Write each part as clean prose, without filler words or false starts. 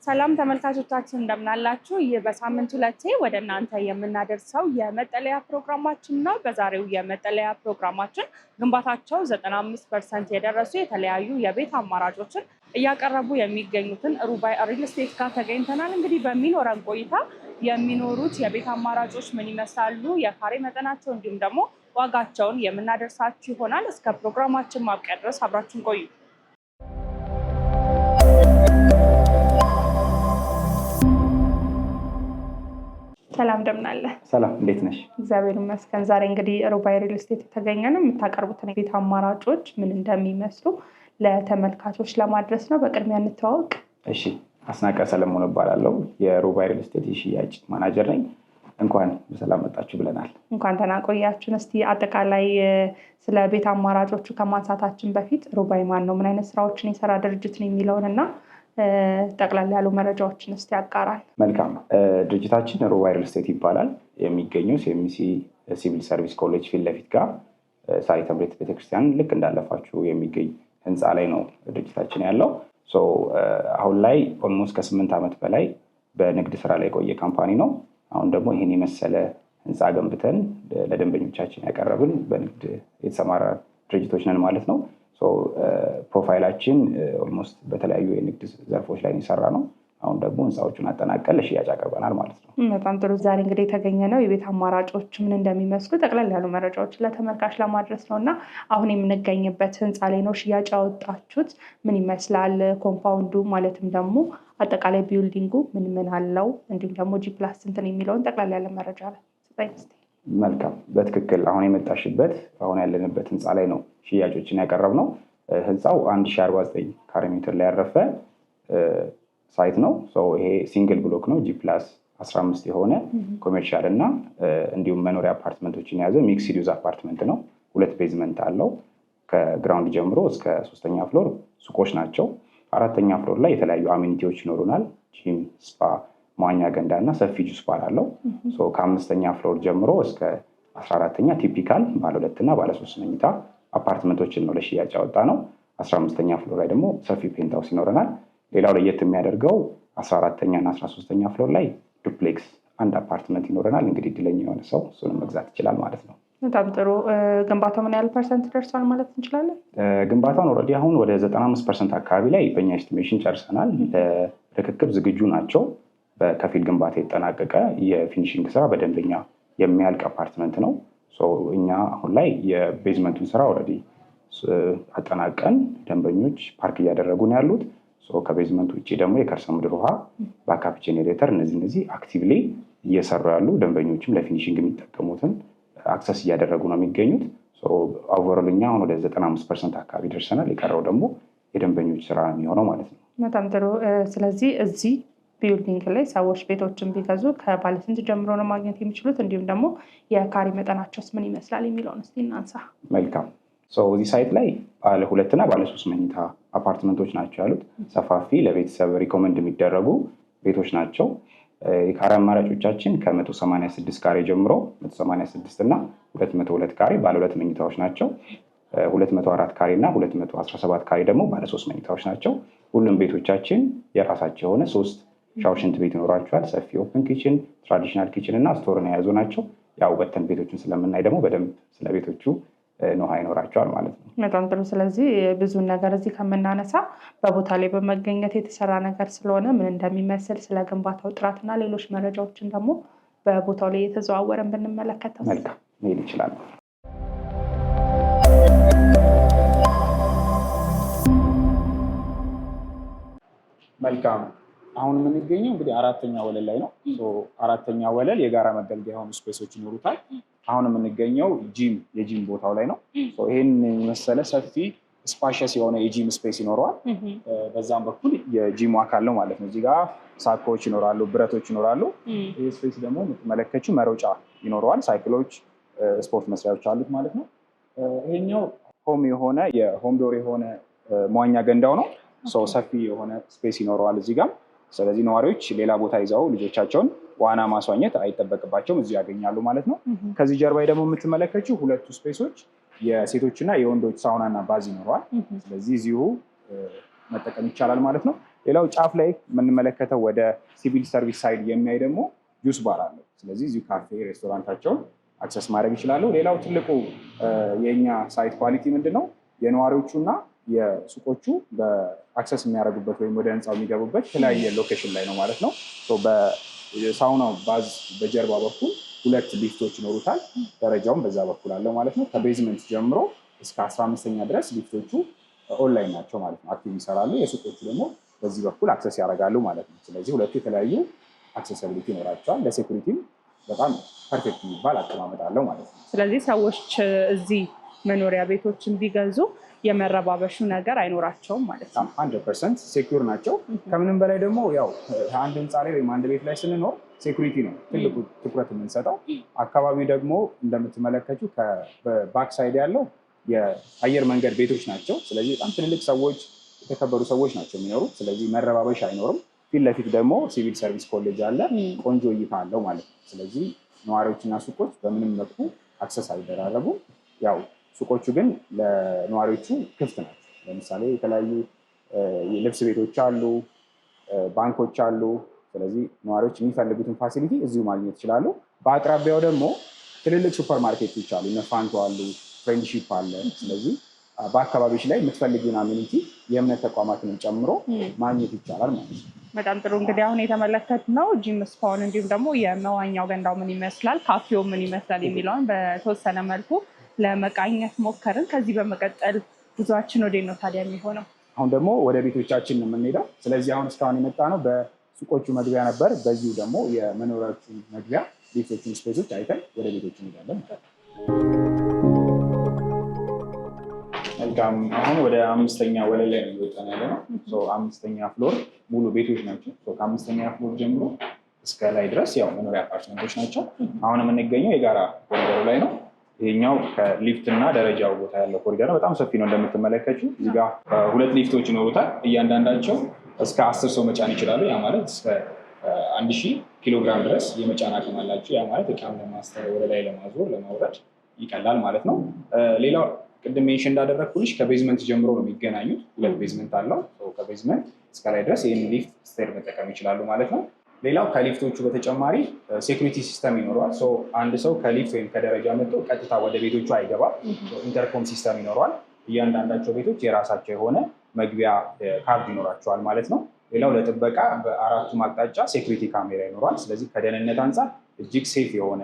ሰላም ተመልካቾቻችን እንደምን አላችሁ? ይህ በሳምንት ሁለቴ ወደ እናንተ የምናደርሰው የመጠለያ ፕሮግራማችን ነው። በዛሬው የመጠለያ ፕሮግራማችን ግንባታቸው 95% የደረሱ የተለያዩ የቤት አማራጮችን እያቀረቡ የሚገኙትን ሩባይ ሪል ስቴት ጋር ተገኝተናል። እንግዲህ በሚኖረን ቆይታ የሚኖሩት የቤት አማራጮች ምን ይመስላሉ፣ የካሬ መጠናቸው እንዲሁም ደግሞ ዋጋቸውን የምናደርሳችሁ ይሆናል። እስከ ፕሮግራማችን ማብቂያ ድረስ አብራችሁን ቆዩ። ሰላም እንደምን አለ? ሰላም እንዴት ነሽ? እግዚአብሔር ይመስገን። ዛሬ እንግዲህ ሩባይ ሪል ስቴት የተገኘ ነው። የምታቀርቡትን የቤት አማራጮች ምን እንደሚመስሉ ለተመልካቾች ለማድረስ ነው። በቅድሚያ እንተዋወቅ። እሺ፣ አስናቀ ሰለሞን እባላለሁ። የሩባይ ሪል ስቴት የሽያጭ ማናጀር ነኝ። እንኳን በሰላም መጣችሁ ብለናል። እንኳን ደህና ቆያችሁን። እስቲ አጠቃላይ ስለ ቤት አማራጮቹ ከማንሳታችን በፊት ሩባይ ማን ነው፣ ምን አይነት ስራዎችን የሰራ ድርጅት ነው የሚለውን እና ጠቅላላ ያሉ መረጃዎችን እስቲ ያጋራል። መልካም። ድርጅታችን ሩባይ ሪል ስቴት ይባላል። የሚገኘው ሲኤምሲ ሲቪል ሰርቪስ ኮሌጅ ፊት ለፊት ጋር ሳሪተ ምሕረት ቤተክርስቲያን ልክ እንዳለፋችሁ የሚገኝ ህንፃ ላይ ነው ድርጅታችን ያለው። አሁን ላይ ኦልሞስት ከ8 ዓመት በላይ በንግድ ስራ ላይ የቆየ ካምፓኒ ነው። አሁን ደግሞ ይህን የመሰለ ህንፃ ገንብተን ለደንበኞቻችን ያቀረብን በንግድ የተሰማራ ድርጅቶች ነን ማለት ነው። ፕሮፋይላችን ኦልሞስት በተለያዩ የንግድ ዘርፎች ላይ የሰራ ነው። አሁን ደግሞ ህንፃዎቹን አጠናቀን ለሽያጭ አቅርበናል ማለት ነው። በጣም ጥሩ። ዛሬ እንግዲህ የተገኘ ነው የቤት አማራጮች ምን እንደሚመስሉ ጠቅላላ ያሉ መረጃዎችን ለተመልካች ለማድረስ ነው እና አሁን የምንገኝበት ህንፃ ላይ ነው ሽያጭ ያወጣችሁት። ምን ይመስላል ኮምፓውንዱ ማለትም ደግሞ አጠቃላይ ቢልዲንጉ ምን ምን አለው፣ እንዲሁም ደግሞ ጂ+ ስንት ነው የሚለውን ጠቅላላ ያለ መረጃ ላይ መልካም። በትክክል አሁን የመጣሽበት አሁን ያለንበት ህንፃ ላይ ነው ሽያጮችን ያቀረብነው። ህንፃው 1049 ካሬ ሜትር ላይ ያረፈ ሳይት ነው። ይሄ ሲንግል ብሎክ ነው። ጂ+15 የሆነ ኮሜርሻል እና እንዲሁም መኖሪያ አፓርትመንቶችን የያዘ ሚክስድ ዩዝ አፓርትመንት ነው። 2 ቤዝመንት አለው። ከግራውንድ ጀምሮ እስከ 3ኛ ፍሎር ሱቆች ናቸው። 4ኛ ፍሎር ላይ የተለያዩ አሚኒቲዎች ይኖሩናል። ጂም፣ ስፓ፣ መዋኛ ገንዳ እና ሰፊ ጁስ ባር አለው። ከ5ኛ ፍሎር ጀምሮ እስከ 14ኛ ቲፒካል ባለ 2 እና ባለ 3 መኝታ አፓርትመንቶችን ነው ለሽያጭ ያወጣ ነው። 15ኛ ፍሎር ላይ ደግሞ ሰፊ ፔንትሃውስ ይኖረናል። ሌላው ለየት የሚያደርገው 14ኛ እና 13ኛ ፍሎር ላይ ዱፕሌክስ አንድ አፓርትመንት ይኖረናል። እንግዲህ እድለኛ የሆነ ሰው እሱንም መግዛት ይችላል ማለት ነው። በጣም ጥሩ። ግንባታው ምን ያህል ፐርሰንት ደርሷል ማለት እንችላለን? ግንባታውን ኦልሬዲ አሁን ወደ 95% አካባቢ ላይ በእኛ ኤስቲሜሽን ጨርሰናል። ለርክክብ ዝግጁ ናቸው። በከፊል ግንባታ የተጠናቀቀ የፊኒሽንግ ስራ በደንበኛ የሚያልቅ አፓርትመንት ነው። እኛ አሁን ላይ የቤዝመንቱን ስራ ኦልሬዲ አጠናቀን ደንበኞች ፓርክ እያደረጉ ነው ያሉት። ከቤዝመንቱ ውጭ ደግሞ የከርሰ ምድር ውሃ፣ ባካፕ ጄኔሬተር እነዚህ አክቲቭሊ እየሰሩ ያሉ ደንበኞችም ለፊኒሽንግ የሚጠቀሙትን አክሰስ እያደረጉ ነው የሚገኙት። ኦቨሮል እኛ አሁን ወደ 95% አካባቢ ደርሰናል። የቀረው ደግሞ የደንበኞች ስራ የሚሆነው ማለት ነው። በጣም ጥሩ። ስለዚህ እዚህ ቢልዲንግ ላይ ሰዎች ቤቶችን ቢገዙ ከባለስንት ጀምሮ ነው ማግኘት የሚችሉት? እንዲሁም ደግሞ የካሬ መጠናቸውስ ምን ይመስላል የሚለውን እስኪ እናንሳ። መልካም። እዚህ ሳይት ላይ ባለ 2 እና ባለ 3 መኝታ አፓርትመንቶች ናቸው ያሉት። ሰፋፊ ለቤተሰብ ሪኮመንድ የሚደረጉ ቤቶች ናቸው። የካሬ አማራጮቻችን ከ186 ካሬ ጀምሮ 186 እና 202 ካሬ ባለ 2 መኝታዎች ናቸው። 204 ካሬ እና 217 ካሬ ደግሞ ባለ 3 መኝታዎች ናቸው። ሁሉም ቤቶቻችን የራሳቸው የሆነ 3 ሻወር፣ ሽንት ቤት ይኖራቸዋል። ሰፊ ኦፕን ኪችን፣ ትራዲሽናል ኪችን እና ስቶርን የያዙ ናቸው። ያው ወተን ቤቶችን ስለምናይ ደግሞ በደንብ ስለ ቤቶቹ ኖሃ ይኖራቸዋል ማለት ነው። በጣም ጥሩ። ስለዚህ ብዙ ነገር እዚህ ከምናነሳ በቦታ ላይ በመገኘት የተሰራ ነገር ስለሆነ ምን እንደሚመስል ስለ ግንባታው ጥራትና ሌሎች መረጃዎችን ደግሞ በቦታው ላይ የተዘዋወረን ብንመለከተው መልካም መሄድ ይችላል። መልካም። አሁን የምንገኘው እንግዲህ 4ኛ ወለል ላይ ነው። 4ኛ ወለል የጋራ መገልገያ የሆኑ ስፔሶች ይኖሩታል። አሁን የምንገኘው የጂም ቦታው ላይ ነው። ይህን የመሰለ ሰፊ ስፓሸስ የሆነ የጂም ስፔስ ይኖረዋል። በዛም በኩል የጂሙ አካል ነው ማለት ነው። እዚህ ጋር ሳኮች ይኖራሉ፣ ብረቶች ይኖራሉ። ይህ ስፔስ ደግሞ የምትመለከችው መሮጫ ይኖረዋል። ሳይክሎች፣ ስፖርት መስሪያዎች አሉት ማለት ነው። ይሄኛው የሆም ዶር የሆነ መዋኛ ገንዳው ነው። ሰፊ የሆነ ስፔስ ይኖረዋል እዚህ ጋር። ስለዚህ ነዋሪዎች ሌላ ቦታ ይዘው ልጆቻቸውን ዋና ማስዋኘት አይጠበቅባቸውም፣ እዚህ ያገኛሉ ማለት ነው። ከዚህ ጀርባ ደግሞ የምትመለከችው 2 ስፔሶች የሴቶችና የወንዶች ሳውናና ባዝ ይኖረዋል። ስለዚህ እዚሁ መጠቀም ይቻላል ማለት ነው። ሌላው ጫፍ ላይ የምንመለከተው ወደ ሲቪል ሰርቪስ ሳይድ የሚያይ ደግሞ ጁስ ባር አለው። ስለዚህ እዚሁ ካፌ ሬስቶራንታቸውን አክሰስ ማድረግ ይችላሉ። ሌላው ትልቁ የኛ ሳይት ኳሊቲ ምንድነው? የነዋሪዎቹና የሱቆቹ በአክሰስ የሚያደርጉበት ወይም ወደ ህንፃው የሚገቡበት የተለያየ ሎኬሽን ላይ ነው ማለት ነው። ሳውናው ባዝ በጀርባ በኩል 2 ሊፍቶች ይኖሩታል። ደረጃውን በዛ በኩል አለው ማለት ነው። ከቤዝመንት ጀምሮ እስከ 15ኛ ድረስ ሊፍቶቹ ኦንላይን ናቸው ማለት ነው፣ አክቲቭ ይሰራሉ። የሱቆቹ ደግሞ በዚህ በኩል አክሰስ ያደርጋሉ ማለት ነው። ስለዚህ ሁለቱ የተለያዩ አክሰሲቢሊቲ ይኖራቸዋል። ለሴኩሪቲም በጣም ፐርፌክት የሚባል አቀማመጥ አለው ማለት ነው። ስለዚህ ሰዎች እዚህ መኖሪያ ቤቶችን ቢገዙ የመረባበሹ ነገር አይኖራቸውም ማለት ነው። 100% ሴኩር ናቸው። ከምንም በላይ ደግሞ ያው አንድ ህንፃ ላይ ወይም አንድ ቤት ላይ ስንኖር ሴኩሪቲ ነው ትልቁ ትኩረት የምንሰጠው። አካባቢ ደግሞ እንደምትመለከቱ በባክ ሳይድ ያለው የአየር መንገድ ቤቶች ናቸው። ስለዚህ በጣም ትልልቅ ሰዎች፣ የተከበሩ ሰዎች ናቸው የሚኖሩት። ስለዚህ መረባበሽ አይኖርም። ፊት ለፊት ደግሞ ሲቪል ሰርቪስ ኮሌጅ አለ፣ ቆንጆ እይታ አለው ማለት ነው። ስለዚህ ነዋሪዎችና ሱቆች በምንም መልኩ አክሰስ አይደራረጉም። ያው ሱቆቹ ግን ለነዋሪዎቹ ክፍት ናቸው። ለምሳሌ የተለያዩ የልብስ ቤቶች አሉ፣ ባንኮች አሉ። ስለዚህ ነዋሪዎች የሚፈልጉትን ፋሲሊቲ እዚሁ ማግኘት ይችላሉ። በአቅራቢያው ደግሞ ትልልቅ ሱፐር ማርኬቶች አሉ፣ እነ ፋንቶ አሉ፣ ፍሬንድሺፕ አለ። ስለዚህ በአካባቢዎች ላይ የምትፈልጊውን አሚኒቲ የእምነት ተቋማትንም ጨምሮ ማግኘት ይቻላል ማለት ነው። በጣም ጥሩ። እንግዲህ አሁን የተመለከትነው ጂም ስፓውን እንዲሁም ደግሞ የመዋኛው ገንዳው ምን ይመስላል፣ ካፌው ምን ይመስላል የሚለውን በተወሰነ መልኩ ለመቃኘት ሞከርን። ከዚህ በመቀጠል ጉዟችን ወዴት ነው ታዲያ የሚሆነው? አሁን ደግሞ ወደ ቤቶቻችን ነው የምንሄደው። ስለዚህ አሁን እስካሁን የመጣ ነው በሱቆቹ መግቢያ ነበር። በዚሁ ደግሞ የመኖሪያዎቹ መግቢያ ቤቶችን ስፔሶች አይተን ወደ ቤቶቹ እንሄዳለን። መልካም። አሁን ወደ 5ኛ ወለል ላይ ነው እየወጣን ያለ ነው። 5ኛ ፍሎር ሙሉ ቤቶች ናቸው። ከ5ኛ ፍሎር ጀምሮ እስከ ላይ ድረስ ያው መኖሪያ አፓርትመንቶች ናቸው። አሁን የምንገኘው የጋራ ኮሪደሩ ላይ ነው። ይሄኛው ከሊፍት እና ደረጃው ቦታ ያለው ኮሪደር ነው። በጣም ሰፊ ነው እንደምትመለከቱ። እዚህ ጋር 2 ሊፍቶች ይኖሩታል። እያንዳንዳቸው እስከ 10 ሰው መጫን ይችላሉ። ያ ማለት እስከ 1000 ኪሎ ግራም ድረስ የመጫን አቅም አላቸው። ያ ማለት እቃም ለማስተር ወደ ላይ ለማዞር ለማውረድ ይቀላል ማለት ነው። ሌላው ቅድም ሜንሽን እንዳደረግኩልሽ ከቤዝመንት ጀምሮ ነው የሚገናኙት። 2 ቤዝመንት አለው። ከቤዝመንት እስከ ላይ ድረስ ይህን ሊፍት ስቴር መጠቀም ይችላሉ ማለት ነው። ሌላው ከሊፍቶቹ በተጨማሪ ሴኩሪቲ ሲስተም ይኖረዋል። አንድ ሰው ከሊፍት ወይም ከደረጃ መጥቶ ቀጥታ ወደ ቤቶቹ አይገባም። ኢንተርኮም ሲስተም ይኖረዋል። እያንዳንዳቸው ቤቶች የራሳቸው የሆነ መግቢያ ካርድ ይኖራቸዋል ማለት ነው። ሌላው ለጥበቃ በ4ቱም አቅጣጫ ሴኩሪቲ ካሜራ ይኖረዋል። ስለዚህ ከደህንነት አንጻር እጅግ ሴፍ የሆነ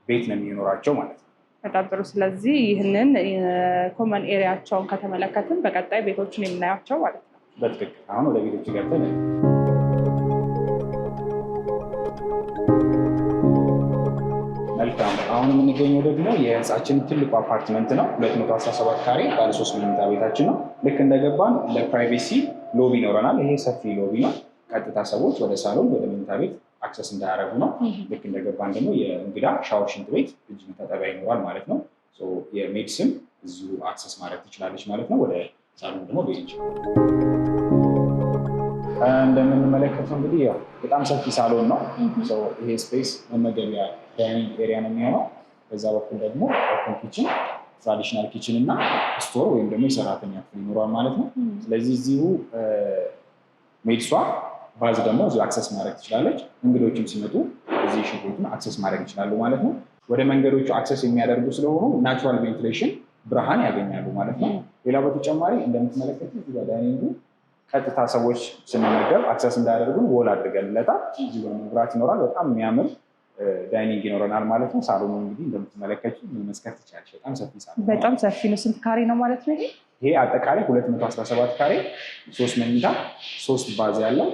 ቤት ነው የሚኖራቸው ማለት ነው። በጣም ጥሩ። ስለዚህ ይህንን ኮመን ኤሪያቸውን ከተመለከትን በቀጣይ ቤቶችን የምናያቸው ማለት ነው። በትክክል። አሁን ወደ ቤቶቹ ገብተን መልካም። አሁን የምንገኘው ደግሞ የህንፃችን ትልቁ አፓርትመንት ነው። 217 ካሬ ባለ 3 መኝታ ቤታችን ነው። ልክ እንደገባን ለፕራይቬሲ ሎቢ ይኖረናል። ይሄ ሰፊ ሎቢ ነው። ቀጥታ ሰዎች ወደ ሳሎን ወደ መኝታ ቤት አክሰስ እንዳያደርጉ ነው። ልክ እንደገባን ደግሞ የእንግዳ ሻወር፣ ሽንት ቤት፣ እጅ መታጠቢያ ይኖራል ማለት ነው። የሜድስም እዚሁ አክሰስ ማድረግ ትችላለች ማለት ነው። ወደ ሳሎን ደግሞ ቤት እንደምንመለከተው እንግዲህ ያው በጣም ሰፊ ሳሎን ነው። ይሄ ስፔስ መመገቢያ ዳይኒንግ ኤሪያ ነው የሚሆነው። በዛ በኩል ደግሞ ኦፕን ኪችን፣ ትራዲሽናል ኪችን እና ስቶር ወይም ደግሞ የሰራተኛ ክፍል ይኖረዋል ማለት ነው። ስለዚህ እዚሁ ሜድሷ ባዝ ደግሞ እዚሁ አክሰስ ማድረግ ትችላለች። እንግዶችም ሲመጡ እዚህ ሽንኩርቱን አክሰስ ማድረግ ይችላሉ ማለት ነው። ወደ መንገዶቹ አክሰስ የሚያደርጉ ስለሆኑ ናቹራል ቬንቲሌሽን ብርሃን ያገኛሉ ማለት ነው። ሌላው በተጨማሪ እንደምትመለከቱ እዚህ ዳይኒንጉ ቀጥታ ሰዎች ስንመገብ አክሰስ እንዳያደርጉን ወል አድርገንለታል። እዚህ መብራት ይኖራል። በጣም የሚያምር ዳይኒንግ ይኖረናል ማለት ነው። ሳሎኑ እንግዲህ እንደምትመለከቱ መመስከር ትችላለች። በጣም ሰፊ ሳሎን፣ በጣም ሰፊ ነው። ስንት ካሬ ነው ማለት ነው? ይሄ አጠቃላይ 217 ካሬ 3 መኝታ 3 ባዝ ያለው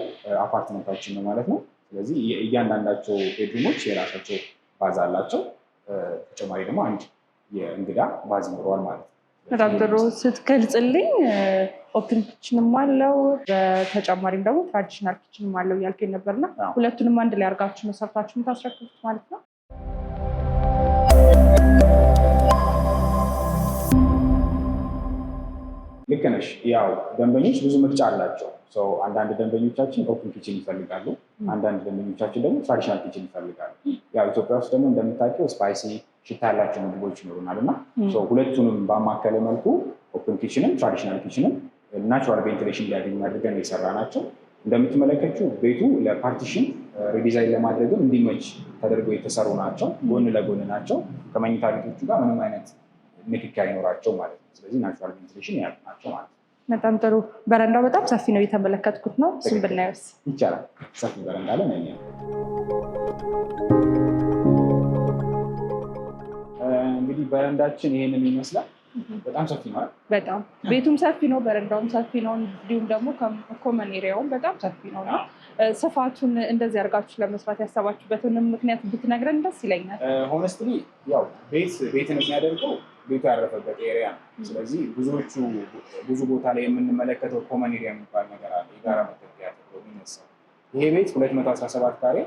አፓርትመንታችን ነው ማለት ነው። ስለዚህ እያንዳንዳቸው ቤድሩሞች የራሳቸው ባዝ አላቸው። ተጨማሪ ደግሞ አንድ የእንግዳ ባዝ ይኖረዋል ማለት ነው። በጣም ጥሩ ስትገልጽልኝ ኦፕን ኪችንም አለው በተጨማሪም ደግሞ ትራዲሽናል ኪችንም አለው እያልከኝ ነበርና ሁለቱንም አንድ ላይ አድርጋችሁ ነው ሰርታችሁ የምታስረክቡት ማለት ነው? ልክ ነሽ። ያው ደንበኞች ብዙ ምርጫ አላቸው። አንዳንድ ደንበኞቻችን ኦፕን ኪችን ይፈልጋሉ፣ አንዳንድ ደንበኞቻችን ደግሞ ትራዲሽናል ኪችን ይፈልጋሉ። ያው ኢትዮጵያ ውስጥ ደግሞ እንደምታውቂው ስፓይሲ ሽታ ያላቸው ምግቦች ይኖሩናል እና ሁለቱንም በአማከለ መልኩ ኦፕን ኪችንም ትራዲሽናል ኪችንም ናቹራል ቬንቲሌሽን እንዲያገኙ አድርገን የሰራ ናቸው። እንደምትመለከችው ቤቱ ለፓርቲሽን ሪዲዛይን ለማድረግም እንዲመች ተደርገው የተሰሩ ናቸው። ጎን ለጎን ናቸው። ከመኝታ ቤቶቹ ጋር ምንም አይነት ንክኪ አይኖራቸው ማለት ነው። ስለዚህ ናቹራል ቬንቲሌሽን ያሉ ናቸው ማለት ነው። በጣም ጥሩ። በረንዳው በጣም ሰፊ ነው፣ የተመለከትኩት ነው። እሱም ብናየውስ ይቻላል። ሰፊ በረንዳ አለ ነው። እንግዲህ በረንዳችን ይሄንን ይመስላል። በጣም ሰፊ ነው። በጣም ቤቱም ሰፊ ነው፣ በረንዳውም ሰፊ ነው። እንዲሁም ደግሞ ኮመን ኤሪያውም በጣም ሰፊ ነው እና ስፋቱን እንደዚህ አድርጋችሁ ለመስራት ያሰባችሁበትንም ምክንያት ብትነግረን ደስ ይለኛል። ሆነስትሊ ያው ቤትን የሚያደርገው ቤቱ ያረፈበት ኤሪያ ነው። ስለዚህ ብዙ ቦታ ላይ የምንመለከተው ኮመን ኤሪያ የሚባል ነገር አለ፣ የጋራ መጠቀሚያ ተብሎ የሚነሳው። ይሄ ቤት 217 ካሬ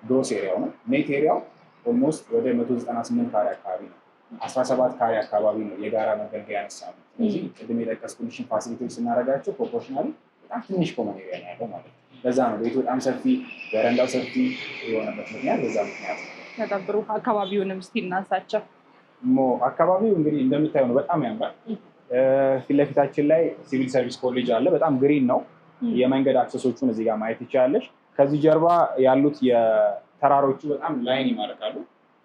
ግሮስ ኤሪያው ነው። ኔት ኤሪያው ኦልሞስት ወደ 198 ካሬ አካባቢ ነው። 17 ካሬ አካባቢ ነው የጋራ መገልገያ ያነሳ ነው። ስለዚህ ቅድም የጠቀስኩልሽን ፋሲሊቲዎች ስናደርጋቸው ፕሮፖርሽናሊ በጣም ትንሽ ኮመን ኤሪያ ነው ያለው ማለት ነው። ለዛ ነው ቤቱ በጣም ሰፊ፣ በረንዳው ሰፊ የሆነበት ምክንያት በዛ ምክንያት ነው። በጣም ጥሩ። አካባቢውንም እስኪ እናንሳቸው። አካባቢው እንግዲህ እንደምታየው ነው፣ በጣም ያምራል። ፊት ለፊታችን ላይ ሲቪል ሰርቪስ ኮሌጅ አለ፣ በጣም ግሪን ነው። የመንገድ አክሰሶቹን እዚህ ጋር ማየት ይቻላለች። ከዚህ ጀርባ ያሉት የተራሮቹ በጣም ላይን ይማርካሉ።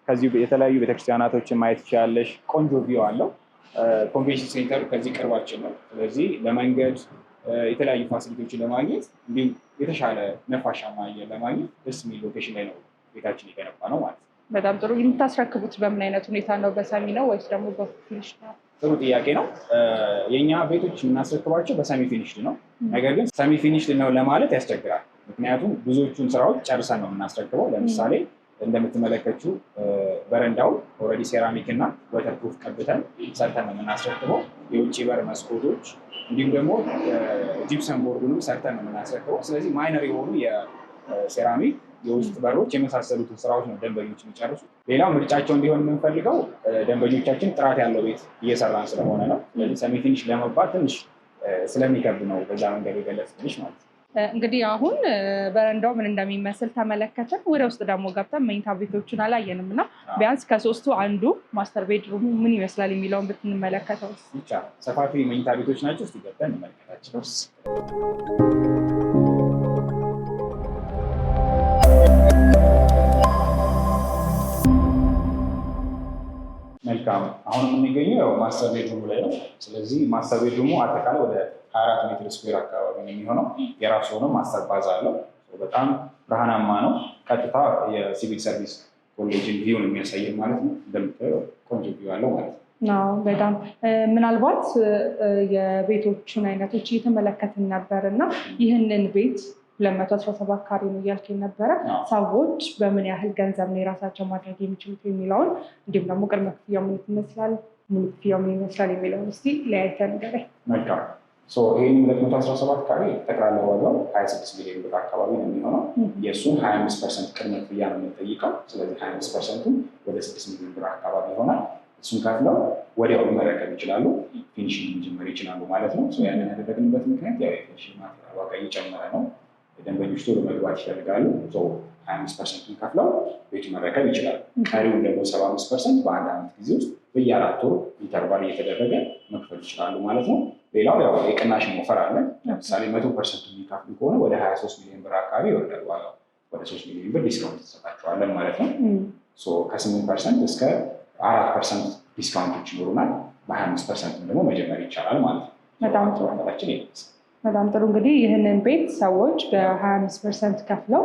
ከዚህ የተለያዩ ቤተክርስቲያናቶችን ማየት ይቻላለች። ቆንጆ ቪው አለው። ኮንቬንሽን ሴንተሩ ከዚህ ቅርባችን ነው። ስለዚህ ለመንገድ የተለያዩ ፋሲሊቲዎችን ለማግኘት እንዲሁም የተሻለ ነፋሻማ አየር ለማግኘት ደስ የሚል ሎኬሽን ላይ ነው ቤታችን የገነባ ነው ማለት ነው። በጣም ጥሩ። የምታስረክቡት በምን አይነት ሁኔታ ነው? በሰሚ ነው ወይስ ደግሞ በፊኒሽ ነው? ጥሩ ጥያቄ ነው። የእኛ ቤቶች የምናስረክባቸው በሰሚ ፊኒሽድ ነው። ነገር ግን ሰሚ ፊኒሽድ ነው ለማለት ያስቸግራል። ምክንያቱም ብዙዎቹን ስራዎች ጨርሰን ነው የምናስረክበው። ለምሳሌ እንደምትመለከችው በረንዳው ኦልሬዲ ሴራሚክ እና ወተርፕሩፍ ቀብተን ሰርተን ነው የምናስረክበው። የውጭ በር መስኮቶች እንዲሁም ደግሞ ጂፕሰን ቦርዱንም ሰርተን ነው የምናስረክበው። ስለዚህ ማይነር የሆኑ የሴራሚክ የውስጥ በሮች የመሳሰሉትን ስራዎች ነው ደንበኞች የሚጨርሱ። ሌላው ምርጫቸው እንዲሆን የምንፈልገው ደንበኞቻችን ጥራት ያለው ቤት እየሰራን ስለሆነ ነው። ስለዚህ ሰሚ ፊኒሽ ለመባል ትንሽ ስለሚከብድ ነው በዛ መንገድ የገለጽኩልሽ ማለት ነው። እንግዲህ አሁን በረንዳው ምን እንደሚመስል ተመለከተን። ወደ ውስጥ ደግሞ ገብተን መኝታ ቤቶችን አላየንም እና ቢያንስ ከሶስቱ አንዱ ማስተር ቤድሩሙ ምን ይመስላል የሚለውን ብትንመለከተው ይቻላል። ሰፋፊ መኝታ ቤቶች ናቸው። እስኪ ገብተን እንመለከታቸው። መልካም። አሁን የምንገኘው ማስተር ቤድሩሙ ላይ ነው። ስለዚህ ማስተር ቤድሩሙ አጠቃላይ ወደ 24 ሜትር ስኩዌር አካባቢ ነው የሚሆነው። የራሱ ሆነ ማስተር ባዝ አለው። በጣም ብርሃናማ ነው። ቀጥታ የሲቪል ሰርቪስ ኮሌጅን ቪውን የሚያሳየን ማለት ነው። እንደምታየው ቆንጆ ቪው አለው ማለት ነው። በጣም ምናልባት የቤቶችን አይነቶች እየተመለከትን ነበር እና ይህንን ቤት 217 ካሬ ነው እያልከኝ ነበረ። ሰዎች በምን ያህል ገንዘብ ነው የራሳቸው ማድረግ የሚችሉት የሚለውን እንዲሁም ደግሞ ቅድመ ክፍያው ምን ይመስላል፣ ሙሉ ክፍያው ምን ይመስላል የሚለውን እስኪ ለያይተን ንገረኝ። መልካም። ይህን 217 ካሬ ጠቅላላ ዋጋው 26 ሚሊዮን ብር አካባቢ ነው የሚሆነው። የእሱን 25% ቅድመ ክፍያ ነው የምንጠይቀው። ስለዚህ 25%ቱን ወደ 6 ሚሊዮን ብር አካባቢ ይሆናል። እሱን ከፍለው ወዲያው መረከብ ይችላሉ፣ ፊኒሽንግ መጀመር ይችላሉ ማለት ነው። ያንን ያደረግንበት ምክንያት ያው የፊኒሽንግ ማቴሪያል ዋጋ እየጨመረ ነው። ደንበኞች ቶሎ መግባት ይፈልጋሉ። 25%ቱን ከፍለው ቤቱ መረከብ ይችላሉ። ቀሪውን ደግሞ 75% በአንድ ዓመት ጊዜ ውስጥ በየ4 ወር ኢንተርቫል እየተደረገ መክፈል ይችላሉ ማለት ነው። ሌላው ያው የቅናሽ ኦፈር አለ። ለምሳሌ 100% የሚከፍሉ ከሆነ ወደ 23 ሚሊዮን ብር አካባቢ ይወርዳል ዋጋው። ወደ 3 ሚሊዮን ብር ዲስካውንት ተሰጣቸዋለን ማለት ነው። ከ8% እስከ 4% ዲስካውንቶች ይኖሩናል። በ25% ደግሞ መጀመር ይቻላል ማለት ነው። በጣም ጥሩ። እንግዲህ ይህንን ቤት ሰዎች በ25% ከፍለው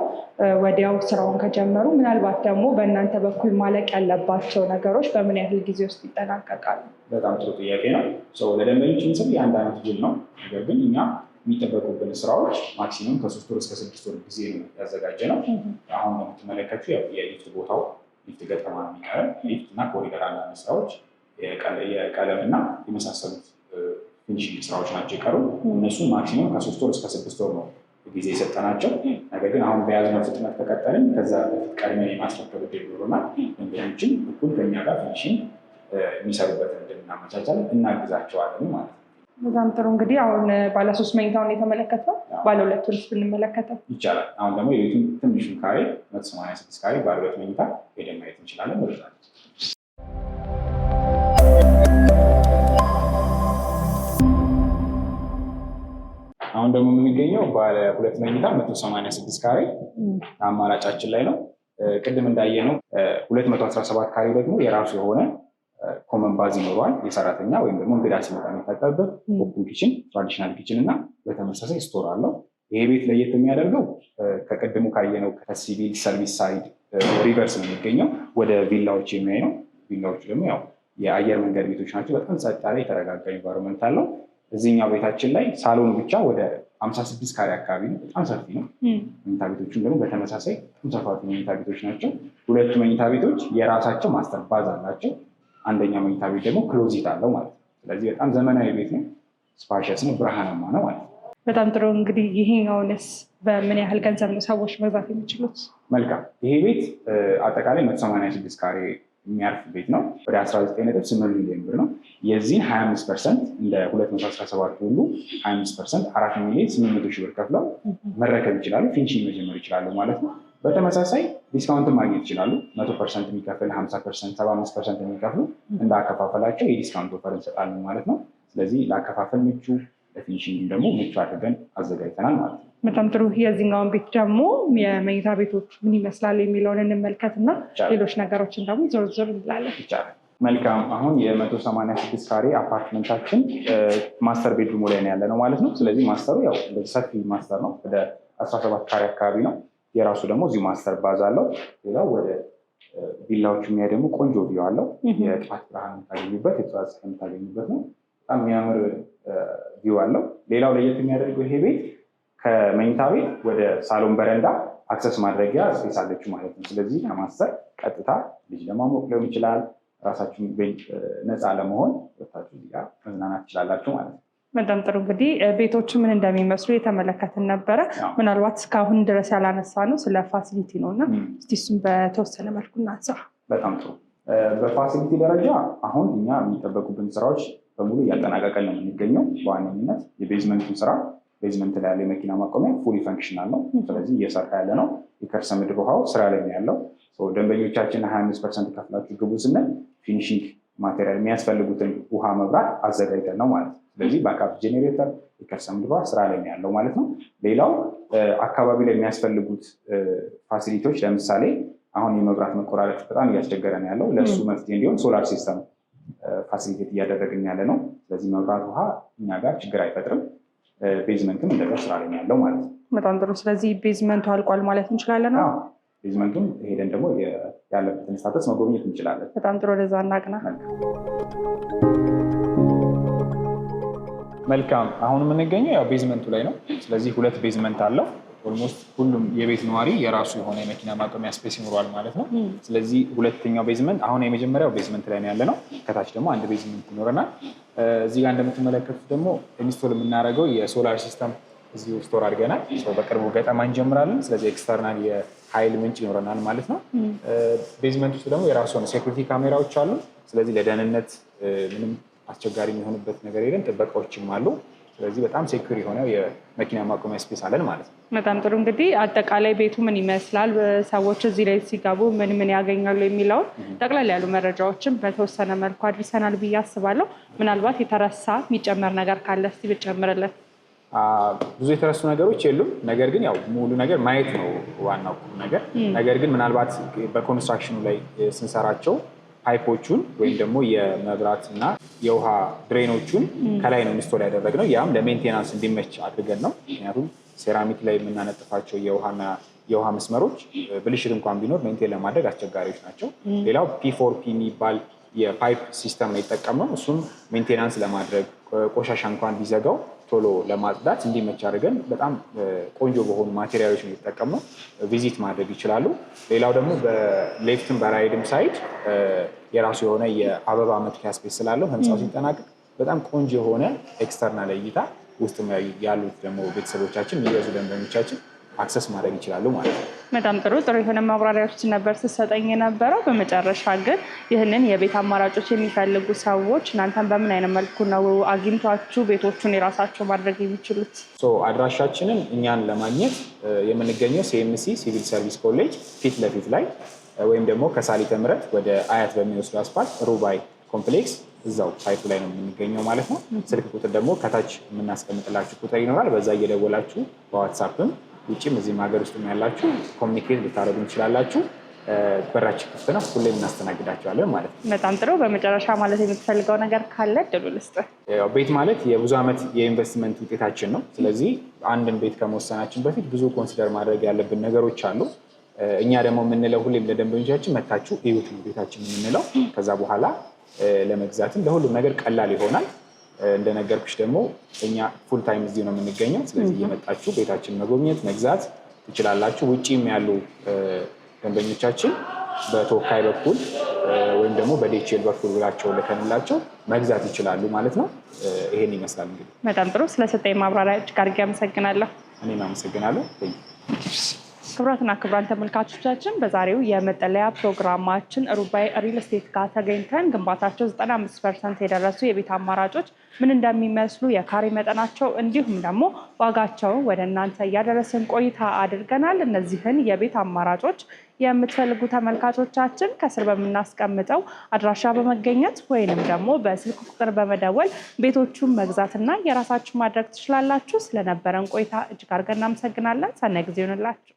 ወዲያው ስራውን ከጀመሩ ምናልባት ደግሞ በእናንተ በኩል ማለቅ ያለባቸው ነገሮች በምን ያህል ጊዜ ውስጥ ይጠናቀቃሉ? በጣም ጥሩ ጥያቄ ነው። ለደንበኞች ምስል የ1 ዓመት ውል ነው። ነገር ግን እኛ የሚጠበቁብን ስራዎች ማክሲመም ከ3 ወር እስከ 6 ወር ጊዜ ነው ያዘጋጀ ነው። አሁን እንደምትመለከቱ የሊፍት ቦታው ሊፍት ገጠማ ነው የሚቀረን። ሊፍት እና ኮሪደር አንዳንድ ስራዎች የቀለምና የመሳሰሉት ፊኒሽንግ ስራዎች ናቸው የቀሩ። እነሱን ማክሲመም ከ3 ወር እስከ 6 ወር ነው ጊዜ የሰጠናቸው። ነገር ግን አሁን በያዝነው ፍጥነት ከቀጠልን ከዛ በፊት ቀድመን የማስረከብ ዕድል ይኖረናል። ደንበኞችን እኩል ከኛ ጋር ፊኒሽንግ የሚሰሩበትን ዕድል እናመቻቻለን፣ እናግዛቸዋለን ማለት ነው። በጣም ጥሩ። እንግዲህ አሁን ባለ 3 መኝታውን የተመለከተው ባለ 2 ብንመለከተው ይቻላል። አሁን ደግሞ የቤቱን ትንሹን ካሬ 186 ካሬ ባለ 2 መኝታ ሄደን ማየት እንችላለን። ወደዛ አሁን ደግሞ የምንገኘው ባለ 2 መኝታ 186 ካሬ አማራጫችን ላይ ነው። ቅድም እንዳየነው 217 ካሬ ደግሞ የራሱ የሆነ ኮመን ባዝ ይኖረዋል። የሰራተኛ ወይም ደግሞ እንግዳ ሲመጣ የሚታጠብበት ኦፕን ኪችን፣ ትራዲሽናል ኪችን እና በተመሳሳይ ስቶር አለው። ይሄ ቤት ለየት የሚያደርገው ከቅድሙ ካየነው ከሲቪል ሰርቪስ ሳይድ ሪቨርስ ነው የሚገኘው፣ ወደ ቪላዎች የሚያይ ነው። ቪላዎቹ ደግሞ ያው የአየር መንገድ ቤቶች ናቸው። በጣም ጸጥ ያለ የተረጋጋ ኢንቫይሮንመንት አለው። እዚህኛው ቤታችን ላይ ሳሎኑ ብቻ ወደ 56 ካሬ አካባቢ ነው። በጣም ሰፊ ነው። መኝታ ቤቶቹም ደግሞ በተመሳሳይ በጣም ሰፋፊ መኝታ ቤቶች ናቸው። ሁለቱ መኝታ ቤቶች የራሳቸው ማስተር ባዝ አላቸው። አንደኛው መኝታ ቤት ደግሞ ክሎዚት አለው ማለት ነው። ስለዚህ በጣም ዘመናዊ ቤት ነው። ስፓሽስ ነው፣ ብርሃናማ ነው ማለት ነው። በጣም ጥሩ። እንግዲህ ይሄኛውንስ በምን ያህል ገንዘብ ነው ሰዎች መግዛት የሚችሉት? መልካም። ይሄ ቤት አጠቃላይ 186 ካሬ የሚያርፍ ቤት ነው። ወደ 19.8 ሚሊዮን ብር ነው። የዚህን 25% እንደ 217 ሁሉ 25% 4 ሚሊዮን 800 ሺህ ብር ከፍለው መረከብ ይችላሉ። ፊኒሽንግ መጀመር ይችላሉ ማለት ነው። በተመሳሳይ ዲስካውንት ማግኘት ይችላሉ። 100% የሚከፍል፣ 50%፣ 75% የሚከፍሉ እንደ አከፋፈላቸው የዲስካውንት ኦፈር እንሰጣለን ማለት ነው። ስለዚህ ለአከፋፈል ምቹ፣ ለፊኒሽንግ ደግሞ ምቹ አድርገን አዘጋጅተናል ማለት ነው። በጣም ጥሩ። የዚህኛውን ቤት ደግሞ የመኝታ ቤቶች ምን ይመስላል የሚለውን እንመልከት እና ሌሎች ነገሮችን ደግሞ ዞር ዞር እንላለን። ይቻላል። መልካም። አሁን የ186 ካሬ አፓርትመንታችን ማስተር ቤድሩም ላይ ያለ ነው ማለት ነው። ስለዚህ ማስተሩ ያው ሰፊ ማስተር ነው። ወደ 17 ካሬ አካባቢ ነው። የራሱ ደግሞ እዚሁ ማስተር ባዝ አለው። ሌላው ወደ ቪላዎቹ የሚያ ደግሞ ቆንጆ ቪው አለው። የጠዋት ብርሃን የምታገኙበት፣ የጠዋት ፀሐይ የምታገኙበት ነው። በጣም የሚያምር ቪው አለው። ሌላው ለየት የሚያደርገው ይሄ ቤት ከመኝታ ቤት ወደ ሳሎን በረንዳ አክሰስ ማድረጊያ ስፔስ አለችው ማለት ነው። ስለዚህ ከማስተር ቀጥታ ልጅ ለማሞቅ ሊሆን ይችላል፣ ራሳችሁን ነፃ ለመሆን ወታችሁ እዚህ ጋር መዝናናት ትችላላችሁ ማለት ነው። በጣም ጥሩ። እንግዲህ ቤቶቹ ምን እንደሚመስሉ የተመለከትን ነበረ። ምናልባት እስካሁን ድረስ ያላነሳ ነው ስለ ፋሲሊቲ ነው እና እስቲ እሱም በተወሰነ መልኩ እናንሳ። በጣም ጥሩ። በፋሲሊቲ ደረጃ አሁን እኛ የሚጠበቁብን ስራዎች በሙሉ እያጠናቀቀን ነው የሚገኘው። በዋነኝነት የቤዝመንቱን ስራ፣ ቤዝመንት ላይ ያለ የመኪና ማቆሚያ ፉሊ ፈንክሽናል ነው። ስለዚህ እየሰራ ያለ ነው። የከርሰ ምድር ውሃው ስራ ላይ ነው ያለው። ደንበኞቻችን 25% ከፍላችሁ ግቡ ስንል ፊኒሽንግ ማቴሪያል የሚያስፈልጉትን ውሃ፣ መብራት አዘጋጅተን ነው ማለት ነው። ስለዚህ ባካፕ ጄኔሬተር፣ የከርሰ ምድር ውሃ ስራ ላይ ነው ያለው ማለት ነው። ሌላው አካባቢ ላይ የሚያስፈልጉት ፋሲሊቲዎች ለምሳሌ አሁን የመብራት መቆራረጥ በጣም እያስቸገረ ነው ያለው። ለእሱ መፍትሄ እንዲሆን ሶላር ሲስተም ፋሲሊቴት እያደረግን ያለ ነው። ስለዚህ መብራት ውሃ እኛ ጋር ችግር አይፈጥርም። ቤዝመንትም እንደዛ ስራ ላይ ነው ያለው ማለት ነው። በጣም ጥሩ። ስለዚህ ቤዝመንቱ አልቋል ማለት እንችላለን? ቤዝመንቱን ሄደን ደግሞ ያለበትን ስታተስ መጎብኘት እንችላለን። በጣም ጥሩ። ወደዛ እናቅና። መልካም። አሁን የምንገኘው ያው ቤዝመንቱ ላይ ነው። ስለዚህ 2 ቤዝመንት አለው። ኦልሞስት ሁሉም የቤት ነዋሪ የራሱ የሆነ የመኪና ማቆሚያ ስፔስ ይኖረዋል ማለት ነው። ስለዚህ ሁለተኛው ቤዝመንት፣ አሁን የመጀመሪያው ቤዝመንት ላይ ነው ያለ ነው። ከታች ደግሞ አንድ ቤዝመንት ይኖረናል። እዚህ ጋር እንደምትመለከቱት ደግሞ ኢንስቶል የምናደርገው የሶላር ሲስተም እዚሁ ስቶር አድርገናል። በቅርቡ ገጠማ እንጀምራለን። ስለዚህ ኤክስተርናል የኃይል ምንጭ ይኖረናል ማለት ነው። ቤዝመንት ውስጥ ደግሞ የራሱ የሆነ ሴኩሪቲ ካሜራዎች አሉ። ስለዚህ ለደህንነት ምንም አስቸጋሪ የሚሆንበት ነገር የለም። ጥበቃዎችም አሉ። ስለዚህ በጣም ሴኩር የሆነ የመኪና ማቆሚያ ስፔስ አለን ማለት ነው። በጣም ጥሩ። እንግዲህ አጠቃላይ ቤቱ ምን ይመስላል፣ ሰዎች እዚህ ላይ ሲገቡ ምን ያገኛሉ የሚለውን ጠቅላላ ያሉ መረጃዎችን በተወሰነ መልኩ አድርሰናል ብዬ አስባለሁ። ምናልባት የተረሳ የሚጨመር ነገር ካለ እስኪ ብጨምርልን። ብዙ የተረሱ ነገሮች የሉም። ነገር ግን ያው ሙሉ ነገር ማየት ነው ዋናው ነገር። ነገር ግን ምናልባት በኮንስትራክሽኑ ላይ ስንሰራቸው ፓይፖቹን ወይም ደግሞ የመብራት እና የውሃ ድሬኖቹን ከላይ ነው ኢንስቶል ያደረግነው። ያም ለሜንቴናንስ እንዲመች አድርገን ነው። ምክንያቱም ሴራሚክ ላይ የምናነጥፋቸው የውሃ መስመሮች ብልሽት እንኳን ቢኖር ሜንቴን ለማድረግ አስቸጋሪዎች ናቸው። ሌላው P4P የሚባል የፓይፕ ሲስተም ነው የጠቀምነው። እሱም ሜንቴናንስ ለማድረግ ቆሻሻ እንኳን ቢዘጋው ቶሎ ለማጽዳት እንዲመች አድርገን በጣም ቆንጆ በሆኑ ማቴሪያሎች ነው የተጠቀምነው። ቪዚት ማድረግ ይችላሉ። ሌላው ደግሞ በሌፍትም በራይድም ሳይድ የራሱ የሆነ የአበባ መትከያ ስፔስ ስላለው ህንፃው ሲጠናቀቅ በጣም ቆንጆ የሆነ ኤክስተርናል እይታ ውስጥ ያሉት ደግሞ ቤተሰቦቻችን የሚገዙ ደንበኞቻችን አክሰስ ማድረግ ይችላሉ ማለት ነው። በጣም ጥሩ የሆነ ማብራሪያዎች ነበር ስትሰጠኝ የነበረው። በመጨረሻ ግን ይህንን የቤት አማራጮች የሚፈልጉ ሰዎች እናንተን በምን አይነት መልኩ ነው አግኝቷችሁ ቤቶቹን የራሳቸው ማድረግ የሚችሉት? አድራሻችንን እኛን ለማግኘት የምንገኘው CMC ሲቪል ሰርቪስ ኮሌጅ ፊት ለፊት ላይ ወይም ደግሞ ከሳሊተ ምሕረት ወደ አያት በሚወስዱ አስፋልት ሩባይ ኮምፕሌክስ እዛው ሳይቱ ላይ ነው የምንገኘው ማለት ነው። ስልክ ቁጥር ደግሞ ከታች የምናስቀምጥላችሁ ቁጥር ይኖራል። በዛ እየደወላችሁ በዋትሳፕም ውጭም እዚህም ሀገር ውስጥ ያላችሁ ኮሚኒኬት ልታደርጉ እንችላላችሁ። በራችን ክፍት ነው። ሁሌም እናስተናግዳቸዋለን ማለት ነው። በጣም ጥሩ። በመጨረሻ ማለት የምትፈልገው ነገር ካለ እድሉ ልስጥህ። ቤት ማለት የብዙ ዓመት የኢንቨስትመንት ውጤታችን ነው። ስለዚህ አንድን ቤት ከመወሰናችን በፊት ብዙ ኮንሲደር ማድረግ ያለብን ነገሮች አሉ። እኛ ደግሞ የምንለው ሁሌም ለደንበኞቻችን መታችሁ እዩት ነው ቤታችን የምንለው። ከዛ በኋላ ለመግዛትም ለሁሉም ነገር ቀላል ይሆናል። እንደነገርኩሽ ደግሞ እኛ ፉል ታይም እዚሁ ነው የምንገኘው። ስለዚህ እየመጣችሁ ቤታችን መጎብኘት መግዛት ትችላላችሁ። ውጭም ያሉ ደንበኞቻችን በተወካይ በኩል ወይም ደግሞ በዲኤችኤል በኩል ብላቸው ልከንላቸው መግዛት ይችላሉ ማለት ነው። ይሄን ይመስላል እንግዲህ። በጣም ጥሩ። ስለሰጠኝ ማብራሪያ እጅግ አድርጌ አመሰግናለሁ። እኔም አመሰግናለሁ። ክቡራትና ክቡራን ተመልካቾቻችን በዛሬው የመጠለያ ፕሮግራማችን ሩባይ ሪል ስቴት ጋር ተገኝተን ግንባታቸው 95% የደረሱ የቤት አማራጮች ምን እንደሚመስሉ የካሬ መጠናቸው እንዲሁም ደግሞ ዋጋቸው ወደ እናንተ እያደረስን ቆይታ አድርገናል። እነዚህን የቤት አማራጮች የምትፈልጉ ተመልካቾቻችን ከስር በምናስቀምጠው አድራሻ በመገኘት ወይንም ደግሞ በስልክ ቁጥር በመደወል ቤቶቹን መግዛትና የራሳችሁ ማድረግ ትችላላችሁ። ስለነበረን ቆይታ እጅግ አድርገን እናመሰግናለን። ሰናይ ጊዜ ይሁንላችሁ።